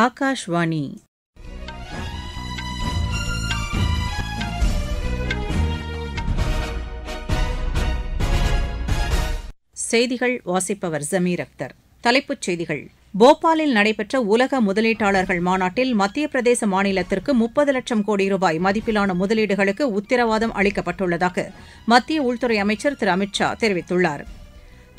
ஆகாஷ்வாணி. செய்திகள் வாசிப்பவர் ஜமீர் அக்தர். தலைப்புச் செய்திகள். போபாலில் நடைபெற்ற உலக முதலீட்டாளர்கள் மாநாட்டில் மத்திய பிரதேச மாநிலத்திற்கு 30 லட்சம் கோடி ரூபாய் மதிப்பிலான முதலீடுகளுக்கு உத்தரவாதம் அளிக்கப்பட்டுள்ளதாக மத்திய உள்துறை அமைச்சர் திரு அமித் ஷா தெரிவித்துள்ளார்.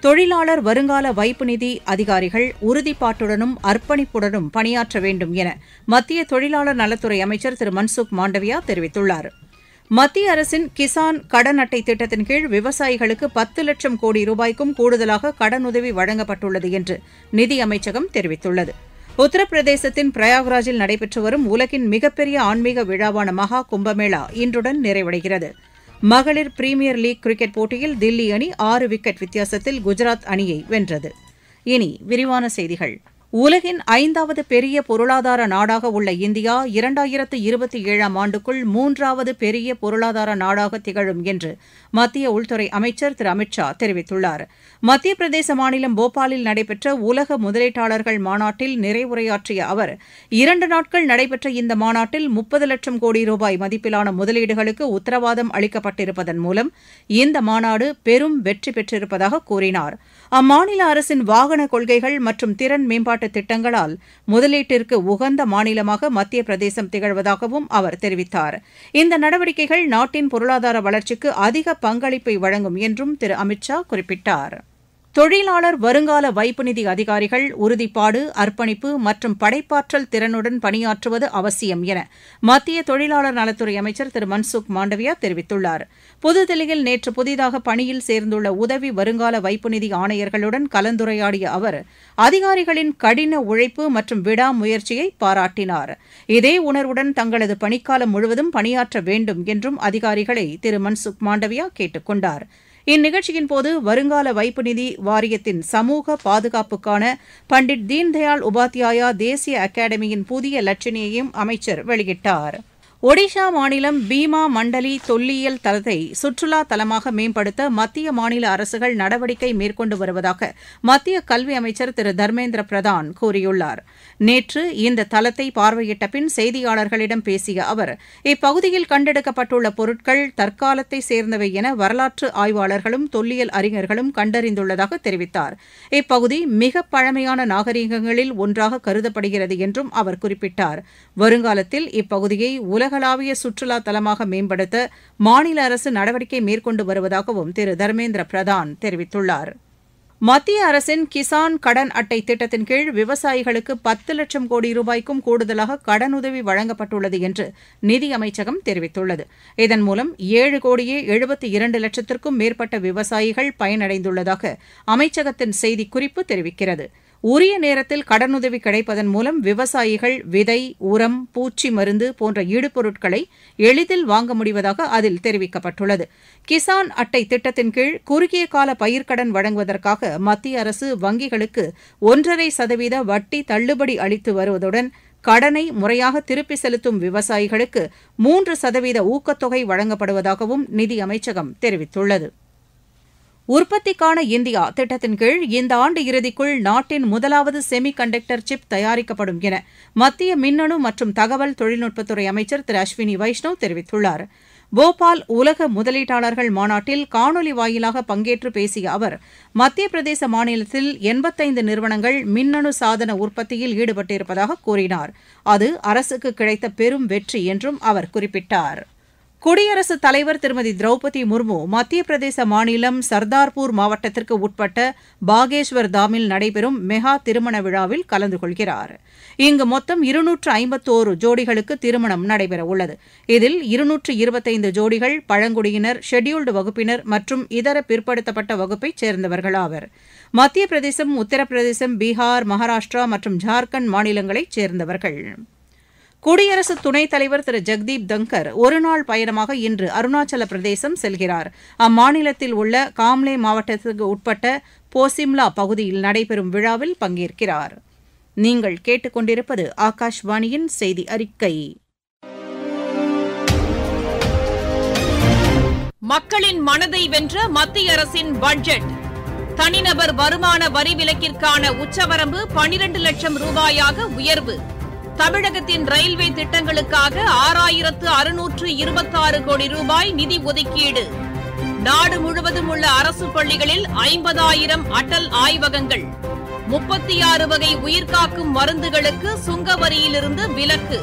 தொழிலாளர் வருங்கால வைப்பு நிதி அதிகாரிகள் உறுதிப்பாட்டுடனும் அர்ப்பணிப்புடனும் பணியாற்ற வேண்டும் என மத்திய தொழிலாளர் நலத்துறை அமைச்சர் திரு மன்சுக் மாண்டவியா தெரிவித்துள்ளார். மத்திய அரசின் கிசான் கடன் அட்டை திட்டத்தின் கீழ் விவசாயிகளுக்கு 10 லட்சம் கோடி ரூபாய்க்கும் கூடுதலாக கடனுதவி வழங்கப்பட்டுள்ளது என்று நிதி அமைச்சகம் தெரிவித்துள்ளது. உத்தரப்பிரதேசத்தின் பிரயாக்ராஜில் நடைபெற்று வரும் உலகின் மிகப்பெரிய ஆன்மீக விழாவான மகா கும்பமேளா இன்றுடன் நிறைவடைகிறது. மகளிர் பிரீமியர் லீக் கிரிக்கெட் போட்டியில் தில்லி அணி 6 விக்கெட் வித்தியாசத்தில் குஜராத் அணியை வென்றது. இனி விரிவான செய்திகள். உலகின் 5வது பெரிய பொருளாதார நாடாக உள்ள இந்தியா 2027ஆம் ஆண்டுக்குள் 3வது பெரிய பொருளாதார நாடாக திகழும் என்று மத்திய உள்துறை அமைச்சர் திரு அமித் ஷா தெரிவித்துள்ளார். மத்திய பிரதேச மாநிலம் போபாலில் நடைபெற்ற உலக முதலீட்டாளர்கள் மாநாட்டில் நிறைவுரையாற்றிய அவர் 2 நாட்கள் நடைபெற்ற இந்த மாநாட்டில் 30 லட்சம் கோடி ரூபாய் மதிப்பிலான முதலீடுகளுக்கு உத்தரவாதம் அளிக்கப்பட்டிருப்பதன் மூலம் இந்த மாநாடு பெரும் வெற்றி பெற்றிருப்பதாக கூறினார். அம்மாநில அரசின் வாகன கொள்கைகள் மற்றும் திறன் மேம்பாட்டு திட்டங்களால் முதலீட்டிற்கு உகந்த மாநிலமாக மத்திய பிரதேசம் திகழ்வதாகவும் அவர் தெரிவித்தார். இந்த நடவடிக்கைகள் நாட்டின் பொருளாதார வளர்ச்சிக்கு அதிக பங்களிப்பை வழங்கும் என்றும் திரு அமித் ஷா குறிப்பிட்டார். தொழிலாளர் வருங்கால வைப்பு நிதி அதிகாரிகள் உறுதிப்பாடு, அர்ப்பணிப்பு மற்றும் படைப்பாற்றல் திறனுடன் பணியாற்றுவது அவசியம் என மத்திய தொழிலாளர் நலத்துறை அமைச்சர் திரு மன்சுக் மாண்டவியா தெரிவித்துள்ளார். புதுதில்லியில் நேற்று புதிதாக பணியில் சேர்ந்துள்ள உதவி வருங்கால வைப்பு நிதி ஆணையர்களுடன் கலந்துரையாடிய அவர் அதிகாரிகளின் கடின உழைப்பு மற்றும் விடாமுயற்சியை பாராட்டினார். இதே உணர்வுடன் தங்களது பணிக்காலம் முழுவதும் பணியாற்ற வேண்டும் என்றும் அதிகாரிகளை திரு மன்சுக் மாண்டவியா கேட்டுக் கொண்டார். இந்நிகழ்ச்சியின்போது வருங்கால வைப்பு நிதி வாரியத்தின் சமூக பாதுகாப்புக்கான பண்டிட் தீன்தயாள் உபாத்யாயா தேசிய அகாடமியின் புதிய லட்சணையையும் அமைச்சர் வெளியிட்டார். ஒடிஷா மாநிலம் பீமா மண்டலி தொல்லியல் தலத்தை சுற்றுலா தலமாக மேம்படுத்த மத்திய மாநில அரசுகள் நடவடிக்கை மேற்கொண்டு வருவதாக மத்திய கல்வி அமைச்சர் திரு தர்மேந்திர பிரதான் கூறியுள்ளார். நேற்று இந்த தலத்தை பார்வையிட்ட பின் செய்தியாளர்களிடம் பேசிய அவர் இப்பகுதியில் கண்டெடுக்கப்பட்டுள்ள பொருட்கள் தற்காலத்தை சேர்ந்தவை என வரலாற்று ஆய்வாளர்களும் தொல்லியல் அறிஞர்களும் கண்டறிந்துள்ளதாக தெரிவித்தார். இப்பகுதி மிக பழமையான நாகரிகங்களில் ஒன்றாக கருதப்படுகிறது என்றும் அவர் குறிப்பிட்டார். வருங்காலத்தில் இப்பகுதியை உலகளாவிய சுற்றுலா தலமாக மேம்படுத்த மாநில அரசு நடவடிக்கை மேற்கொண்டு வருவதாகவும் திரு தர்மேந்திர பிரதான் தெரிவித்துள்ளார். மத்திய அரசின் கிசான் கடன் அட்டை திட்டத்தின் கீழ் விவசாயிகளுக்கு 10 லட்சம் கோடி ரூபாய்க்கும் கூடுதலாக கடனுதவி வழங்கப்பட்டுள்ளது என்று நிதி அமைச்சகம் தெரிவித்துள்ளது. இதன் மூலம் 7,72 லட்சத்திற்கும் மேற்பட்ட விவசாயிகள் பயனடைந்துள்ளதாக அமைச்சகத்தின் செய்திக்குறிப்பு தெரிவிக்கிறது. உரிய நேரத்தில் கடனுதவி கிடைப்பதன் மூலம் விவசாயிகள் விதை, உரம், பூச்சி மருந்து போன்ற ஈடுபொருட்களை எளிதில் வாங்க முடிவதாக அதில் தெரிவிக்கப்பட்டுள்ளது. கிசான் அட்டை திட்டத்தின் கீழ் குறுகிய கால பயிர்க்கடன் வழங்குவதற்காக மத்திய அரசு வங்கிகளுக்கு 1.5% வட்டி தள்ளுபடி அளித்து வருவதுடன் கடனை முறையாக திருப்பி செலுத்தும் விவசாயிகளுக்கு 3% ஊக்கத்தொகை வழங்கப்படுவதாகவும் நிதி அமைச்சகம் தெரிவித்துள்ளது. உற்பத்திக்கான இந்தியா திட்டத்தின் கீழ் இந்த ஆண்டு இறுதிக்குள் நாட்டின் முதலாவது செமி கண்டக்டர் சிப் தயாரிக்கப்படும் என மத்திய மின்னணு மற்றும் தகவல் தொழில்நுட்பத்துறை அமைச்சர் திரு அஸ்வினி வைஷ்ணவ் தெரிவித்துள்ளார். போபால் உலக முதலீட்டாளர்கள் மாநாட்டில் காணொலி வாயிலாக பங்கேற்று பேசிய அவர் மத்திய பிரதேச மாநிலத்தில் 85 நிறுவனங்கள் மின்னணு சாதன உற்பத்தியில் ஈடுபட்டிருப்பதாக கூறினார். அது அரசுக்கு கிடைத்த பெரும் வெற்றி என்றும் அவர் குறிப்பிட்டார். குடியரசுத் தலைவர் திருமதி திரௌபதி முர்மு மத்திய பிரதேச மாநிலம் சர்தார்பூர் மாவட்டத்திற்கு உட்பட்ட பாகேஷ்வர் தாமில் நடைபெறும் மெகா திருமண விழாவில் கலந்து கொள்கிறார். இங்கு மொத்தம் 251 ஜோடிகளுக்கு திருமணம் நடைபெறவுள்ளது. இதில் 225 ஜோடிகள் பழங்குடியினர், ஷெட்யூல்டு வகுப்பினர் மற்றும் இதர பிற்படுத்தப்பட்ட வகுப்பைச் சேர்ந்தவர்களாவர். மத்திய பிரதேசம், உத்தரப்பிரதேசம், பீகார், மகாராஷ்டிரா மற்றும் ஜார்க்கண்ட் மாநிலங்களைச் சேர்ந்தவர்கள். குடியரசு துணைத் தலைவர் திரு ஜெக்தீப் தங்கர் ஒருநாள் பயணமாக இன்று அருணாச்சல பிரதேசம் செல்கிறார். அம்மாநிலத்தில் உள்ள காம்லே மாவட்டத்திற்கு உட்பட்ட போசிம்லா பகுதியில் நடைபெறும் விழாவில் பங்கேற்கிறார். நீங்கள் கேட்டுக்கொண்டிருப்பது ஆகாஷ்வாணியின் செய்தி அறிக்கை. மக்களின் மனதை வென்ற மத்திய அரசின் பட்ஜெட். தனிநபர் வருமான வரி விலக்கிற்கான உச்சவரம்பு 12 லட்சம் ரூபாயாக உயர்வு. தமிழகத்தின் ரயில்வே திட்டங்களுக்காக 6626 கோடி ரூபாய் நிதி ஒதுக்கீடு. நாடு முழுவதும் உள்ள அரசு பள்ளிகளில் 50,000 அடல் ஆய்வகங்கள். 36 வகை உயிர்காக்கும் மருந்துகளுக்கு சுங்க வரியிலிருந்து விலக்கு.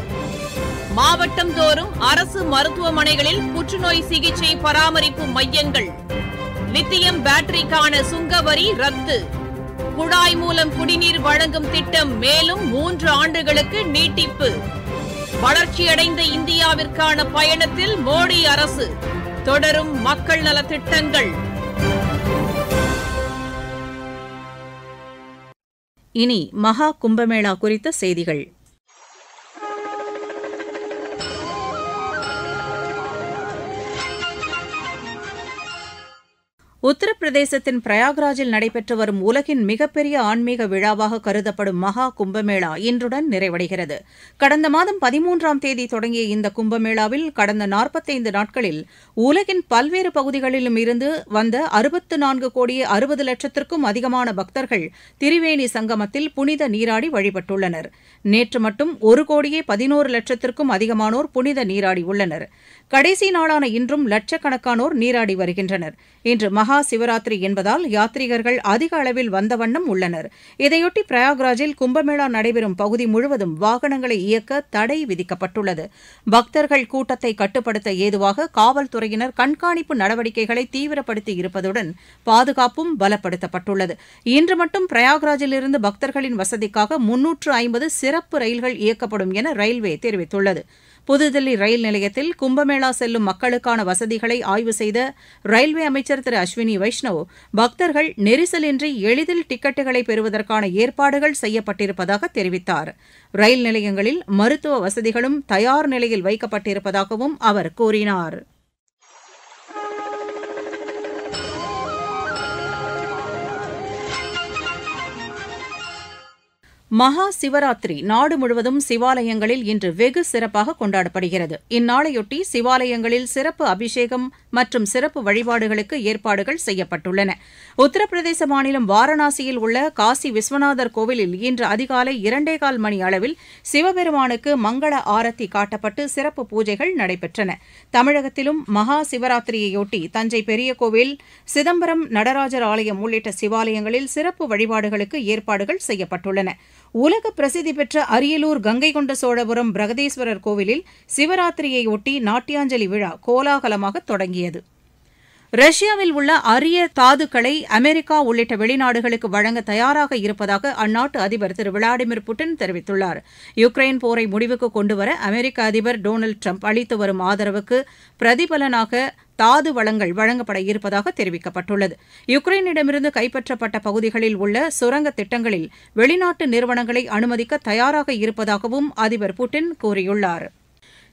மாவட்டம் தோறும் அரசு மருத்துவமனைகளில் புற்றுநோய் சிகிச்சை பராமரிப்பு மையங்கள். லித்தியம் பேட்டரிக்கான சுங்க வரி ரத்து. குழாய் மூலம் குடிநீர் வழங்கும் திட்டம் மேலும் 3 ஆண்டுகளுக்கு நீட்டிப்பு. வளர்ச்சியடைந்த இந்தியாவிற்கான பயணத்தில் மோடி அரசு. தொடரும் மக்கள் நலத் திட்டங்கள். இனி மகா கும்பமேளா குறித்த செய்திகள். உத்தரப்பிரதேசத்தின் பிரயாக்ராஜில் நடைபெற்று வரும் உலகின் மிகப்பெரிய ஆன்மீக விழாவாக கருதப்படும் மகா கும்பமேளா இன்றுடன் நிறைவடைகிறது. கடந்த மாதம் 13ஆம் தேதி தொடங்கிய இந்த கும்பமேளாவில் கடந்த 45 நாட்களில் உலகின் பல்வேறு பகுதிகளிலும் இருந்து வந்த 64,60,00,000த்திற்கும் அதிகமான பக்தர்கள் திரிவேணி சங்கமத்தில் புனித நீராடி வழிபட்டுள்ளனர். நேற்று மட்டும் 1,11,00,000த்திற்கும் அதிகமானோர் புனித நீராடி உள்ளனர். கடைசி நாளான இன்றும் லட்சக்கணக்கானோர் நீராடி வருகின்றனர். இன்று மகா சிவராத்திரி என்பதால் யாத்ரீகர்கள் அதிக அளவில் வந்த வண்ணம் உள்ளனர். இதையொட்டி பிரயாக்ராஜில் கும்பமேளா நடைபெறும் பகுதி முழுவதும் வாகனங்களை இயக்க தடை விதிக்கப்பட்டுள்ளது. பக்தர்கள் கூட்டத்தை கட்டுப்படுத்த ஏதுவாக காவல்துறையினர் கண்காணிப்பு நடவடிக்கைகளை தீவிரப்படுத்தி இருப்பதுடன் பாதுகாப்பும் பலப்படுத்தப்பட்டுள்ளது. இன்று மட்டும் பிரயாக்ராஜிலிருந்து பக்தர்களின் வசதிக்காக 350 சிறப்பு ரயில்கள் இயக்கப்படும் என ரயில்வே தெரிவித்துள்ளது. புதுதில்லி ரயில் நிலையத்தில் கும்பமேளா செல்லும் மக்களுக்கான வசதிகளை ஆய்வு செய்த ரயில்வே அமைச்சர் திரு அஸ்வினி வைஷ்ணவ், பக்தர்கள் நெரிசலின்றி எளிதில் டிக்கெட்டுகளை பெறுவதற்கான ஏற்பாடுகள் செய்யப்பட்டிருப்பதாக தெரிவித்தார். ரயில் நிலையங்களில் மருத்துவ வசதிகளும் தயார் நிலையில் வைக்கப்பட்டிருப்பதாகவும் அவர் கூறினார். மகா சிவராத்திரி நாடு முழுவதும் சிவாலயங்களில் இன்று வெகு சிறப்பாக கொண்டாடப்படுகிறது. இந்நாளையொட்டி சிவாலயங்களில் சிறப்பு அபிஷேகம் மற்றும் சிறப்பு வழிபாடுகளுக்கு ஏற்பாடுகள் செய்யப்பட்டுள்ளன. உத்தரப்பிரதேச மாநிலம் வாரணாசியில் உள்ள காசி விஸ்வநாதர் கோவிலில் இன்று அதிகாலை 2:15 மணி அளவில் சிவபெருமானுக்கு மங்கள ஆரத்தி காட்டப்பட்டு சிறப்பு பூஜைகள் நடைபெற்றன. தமிழகத்திலும் மகா சிவராத்திரியையொட்டி தஞ்சை பெரிய கோவில், சிதம்பரம் நடராஜர் ஆலயம் உள்ளிட்ட சிவாலயங்களில் சிறப்பு வழிபாடுகளுக்கு ஏற்பாடுகள் செய்யப்பட்டுள்ளன. உலக பிரசித்தி பெற்ற அரியலூர் கங்கை கொண்ட சோழபுரம் பிரகதீஸ்வரர் கோவிலில் சிவராத்திரியையொட்டி நாட்டியாஞ்சலி விழா கோலாகலமாக தொடங்கியது. ரஷ்யாவில் உள்ள அரிய தாதுக்களை அமெரிக்கா உள்ளிட்ட வெளிநாடுகளுக்கு வழங்க தயாராக இருப்பதாக அந்நாட்டு அதிபர் திரு விளாடிமிர் புட்டின் தெரிவித்துள்ளார். யுக்ரைன் போரை முடிவுக்கு கொண்டுவர அமெரிக்க அதிபர் டொனால்டு டிரம்ப் அளித்து வரும் ஆதரவுக்கு பிரதிபலனாக தாது வளங்கள் வழங்கப்பட இருப்பதாக தெரிவிக்கப்பட்டுள்ளது. யுக்ரைனிடமிருந்து கைப்பற்றப்பட்ட பகுதிகளில் உள்ள சுரங்க திட்டங்களில் வெளிநாட்டு நிறுவனங்களை அனுமதிக்க தயாராக இருப்பதாகவும் அதிபர் புட்டின் கூறியுள்ளார்.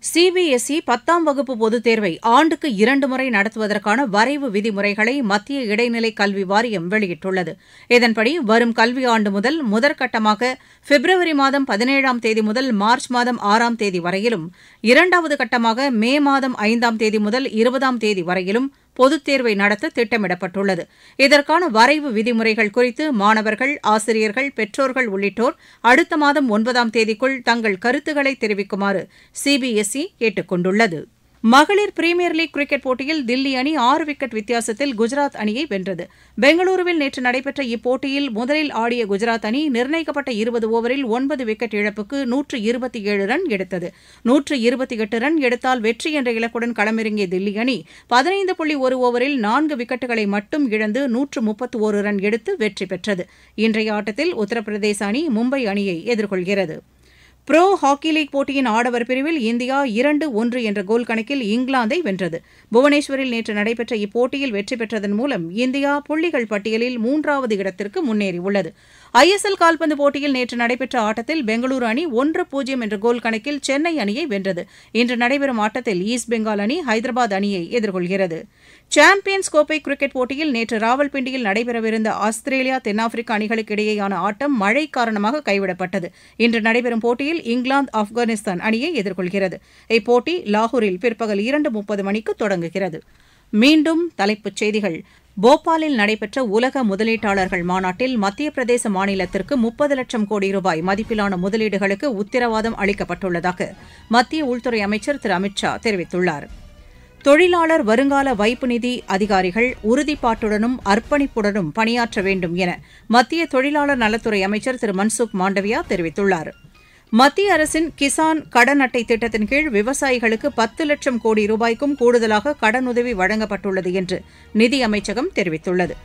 சிபிஎஸ்இ 10ஆம் வகுப்பு பொதுத் தேர்வை ஆண்டுக்கு 2 முறை நடத்துவதற்கான வரைவு விதிமுறைகளை மத்திய இடைநிலை கல்வி வாரியம் வெளியிட்டுள்ளது. இதன்படி வரும் கல்வியாண்டு முதல் முதற்கட்டமாக பிப்ரவரி மாதம் 17ஆம் தேதி முதல் மார்ச் மாதம் 6ஆம் தேதி வரையிலும், 2வது கட்டமாக மே மாதம் 5ஆம் தேதி முதல் 20ஆம் தேதி வரையிலும் பொதுத் தேர்வை நடத்த திட்டமிடப்பட்டுள்ளது. இதற்கான வரைவு விதிமுறைகள் குறித்து மாணவர்கள், ஆசிரியர்கள், பெற்றோர்கள் உள்ளிட்டோர் அடுத்த மாதம் 9ஆம் தேதிக்குள் தங்கள் கருத்துக்களை தெரிவிக்குமாறு சிபிஎஸ்இ கேட்டுக் கொண்டுள்ளது. மகளிர் பிரீமியர் லீக் கிரிக்கெட் போட்டியில் தில்லி அணி 6 விக்கெட் வித்தியாசத்தில் குஜராத் அணியை வென்றது. பெங்களூருவில் நேற்று நடைபெற்ற இப்போட்டியில் முதலில் ஆடிய குஜராத் அணி நிர்ணயிக்கப்பட்ட 20 ஓவரில் 9 விக்கெட் இழப்புக்கு 127 ரன் எடுத்தது. 128 ரன் எடுத்தால் வெற்றி என்ற இலக்குடன் களமிறங்கிய தில்லி அணி 15.1 ஓவரில் 4 விக்கெட்டுகளை மட்டும் இழந்து 131 ரன் எடுத்து வெற்றி பெற்றது. இன்றைய ஆட்டத்தில் உத்தரப்பிரதேச அணி மும்பை அணியை எதிர்கொள்கிறது. புரோ ஹாக்கி லீக் போட்டியின் ஆடவர் பிரிவில் இந்தியா 2-1 என்ற கோல் கணக்கில் இங்கிலாந்தை வென்றது. புவனேஸ்வரில் நேற்று நடைபெற்ற இப்போட்டியில் வெற்றி பெற்றதன் மூலம் இந்தியா புள்ளிகள் பட்டியலில் 3வது இடத்திற்கு முன்னேறியுள்ளது. ஐஎஸ்எல் கால்பந்து போட்டியில் நேற்று நடைபெற்ற ஆட்டத்தில் பெங்களூரு அணி 1-0 என்ற கோல் கணக்கில் சென்னை அணியை வென்றது. இன்று நடைபெறும் ஆட்டத்தில் ஈஸ்ட் பெங்கால் அணி ஹைதராபாத் அணியை எதிர்கொள்கிறது. சாம்பியன்ஸ் கோப்பை கிரிக்கெட் போட்டியில் நேற்று ராவல்பிண்டியில் நடைபெறவிருந்த ஆஸ்திரேலியா, தென்னாப்பிரிக்கா அணிகளுக்கு இடையேயான ஆட்டம் மழை காரணமாக கைவிடப்பட்டது. இன்று நடைபெறும் போட்டியில் இங்கிலாந்து, ஆப்கானிஸ்தான் அணியை எதிர்கொள்கிறது. இப்போட்டி லாகூரில் பிற்பகல் 2:30 மணிக்கு தொடங்குகிறது. மீண்டும் தலைப்புச் செய்திகள். போபாலில் நடைபெற்ற உலக முதலீட்டாளர்கள் மாநாட்டில் மத்திய பிரதேச மாநிலத்திற்கு 30 லட்சம் கோடி ரூபாய் மதிப்பிலான முதலீடுகளுக்கு உத்தரவாதம் அளிக்கப்பட்டுள்ளதாக மத்திய உள்துறை அமைச்சர் திரு அமித் ஷா தெரிவித்துள்ளார். தொழிலாளர் வருங்கால வைப்பு நிதி அதிகாரிகள் உறுதிப்பாட்டுடனும் அர்ப்பணிப்புடனும் பணியாற்ற வேண்டும் என மத்திய தொழிலாளர் நலத்துறை அமைச்சர் திரு மன்சுக் மாண்டவியா தெரிவித்துள்ளார். மத்திய அரசின் கிசான் கடன் அட்டை திட்டத்தின் கீழ் விவசாயிகளுக்கு 10 லட்சம் கோடி ரூபாய்க்கும் கூடுதலாக கடனுதவி வழங்கப்பட்டுள்ளது என்று நிதியமைச்சகம் தெரிவித்துள்ளது.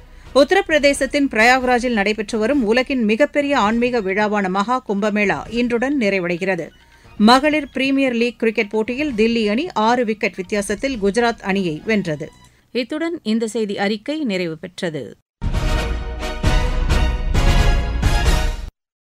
உத்தரப்பிரதேசத்தின் பிரயாக்ராஜில் நடைபெற்று வரும் உலகின் மிகப்பெரிய ஆன்மீக விழாவான மகா கும்பமேளா இன்றுடன் நிறைவடைகிறது. மகளிர் பிரீமியர் லீக் கிரிக்கெட் போட்டியில் தில்லி அணி 6 விக்கெட் வித்தியாசத்தில் குஜராத் அணியை வென்றது. இத்துடன் இந்த செய்தி அறிக்கை நிறைவு பெற்றது.